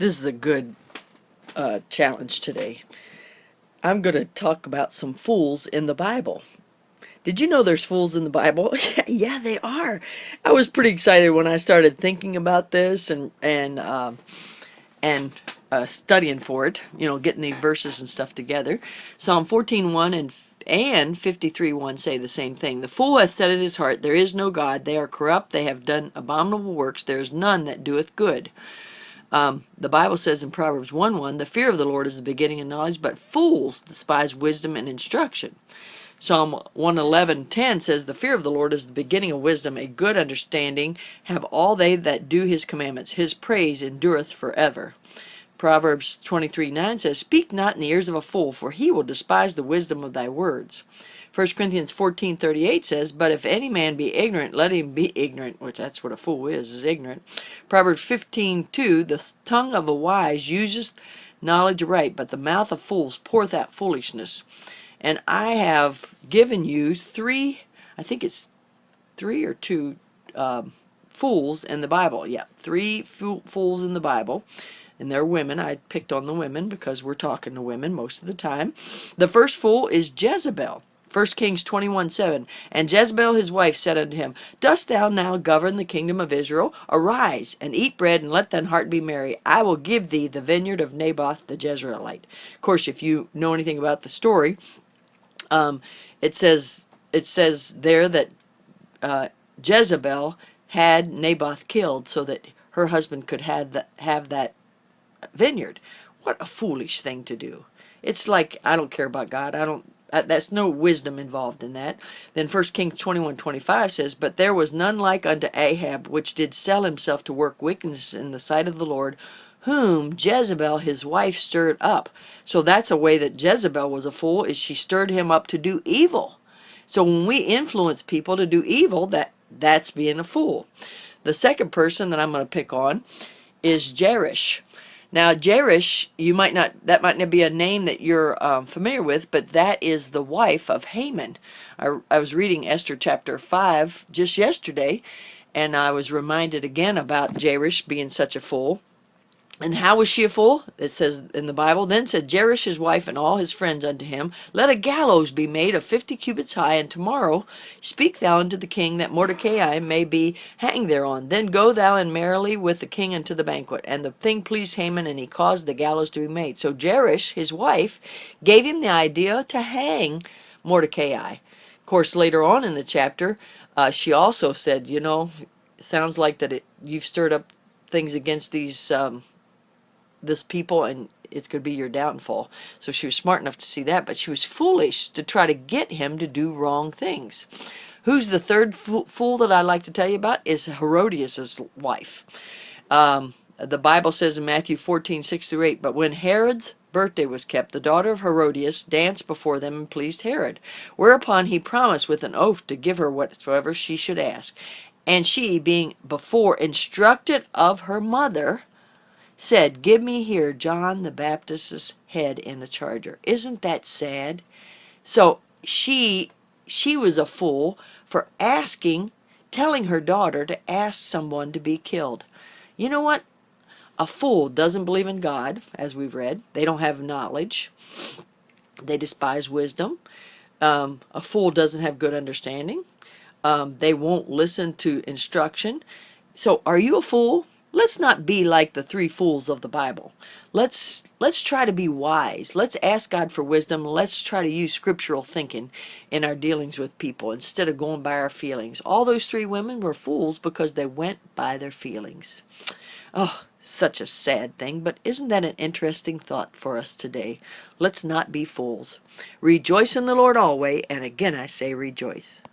This is a good challenge today. I'm going to talk about some fools in the Bible. Did you know there's fools in the Bible? Yeah, they are. I was pretty excited when I started thinking about this and studying for it. You know, getting the verses and stuff together. Psalm 14:1 and 53:1 say the same thing. The fool hath said in his heart, there is no God. They are corrupt. They have done abominable works. There is none that doeth good. The Bible says in Proverbs 1:1, the fear of the Lord is the beginning of knowledge, but fools despise wisdom and instruction. Psalm 111:10 says, the fear of the Lord is the beginning of wisdom, a good understanding have all they that do his commandments. His praise endureth forever. Proverbs 23:9 says, speak not in the ears of a fool, for he will despise the wisdom of thy words. 1 Corinthians 14:38 says, but if any man be ignorant, let him be ignorant, which that's what a fool is ignorant. Proverbs 15:2, the tongue of a wise useth knowledge right, but the mouth of fools poureth out foolishness. And I have given you I think it's three or two fools in the Bible. Yeah, three fools in the Bible. And they're women. I picked on the women because we're talking to women most of the time. The first fool is Jezebel. 1 Kings 21:7. And Jezebel his wife said unto him, dost thou now govern the kingdom of Israel? Arise, and eat bread, and let thine heart be merry. I will give thee the vineyard of Naboth the Jezreelite. Of course, if you know anything about the story, it says there that Jezebel had Naboth killed so that her husband could have that vineyard. What a foolish thing to do. It's like, I don't care about God. That's no wisdom involved in that. Then 1 Kings 21:25 says, but there was none like unto Ahab, which did sell himself to work wickedness in the sight of the Lord, whom Jezebel his wife stirred up. So that's a way that Jezebel was a fool, is she stirred him up to do evil. So when we influence people to do evil, that's being a fool. The second person that I'm going to pick on is Jerish. Now, Jerish, that might not be a name that you're familiar with, but that is the wife of Haman. I was reading Esther chapter 5 just yesterday, and I was reminded again about Jerish being such a fool. And how was she a fool? It says in the Bible, then said Jerish his wife and all his friends unto him, let a gallows be made of 50 cubits high, and tomorrow speak thou unto the king that Mordecai may be hanged thereon. Then go thou and merrily with the king unto the banquet. And the thing pleased Haman, and he caused the gallows to be made. So Jerish, his wife, gave him the idea to hang Mordecai. Of course, later on in the chapter, she also said, sounds like that you've stirred up things against this people, and it's going to be your downfall. So she was smart enough to see that, but she was foolish to try to get him to do wrong things. Who's the third fool that I'd like to tell you about is Herodias' wife. The Bible says in Matthew 14:6-8, but when Herod's birthday was kept, the daughter of Herodias danced before them and pleased Herod. Whereupon he promised with an oath to give her whatsoever she should ask. And she, being before instructed of her mother, said, give me here John the Baptist's head in a charger. Isn't that sad? So she was a fool for telling her daughter to ask someone to be killed. You know what? A fool doesn't believe in God, as we've read. They don't have knowledge. They despise wisdom. A fool doesn't have good understanding. They won't listen to instruction. So are you a fool? Let's not be like the three fools of the Bible. Let's try to be wise. Let's ask God for wisdom. Let's try to use scriptural thinking in our dealings with people instead of going by our feelings. All those three women were fools because they went by their feelings. Oh, such a sad thing, but isn't that an interesting thought for us today? Let's not be fools. Rejoice in the Lord always, and again I say rejoice.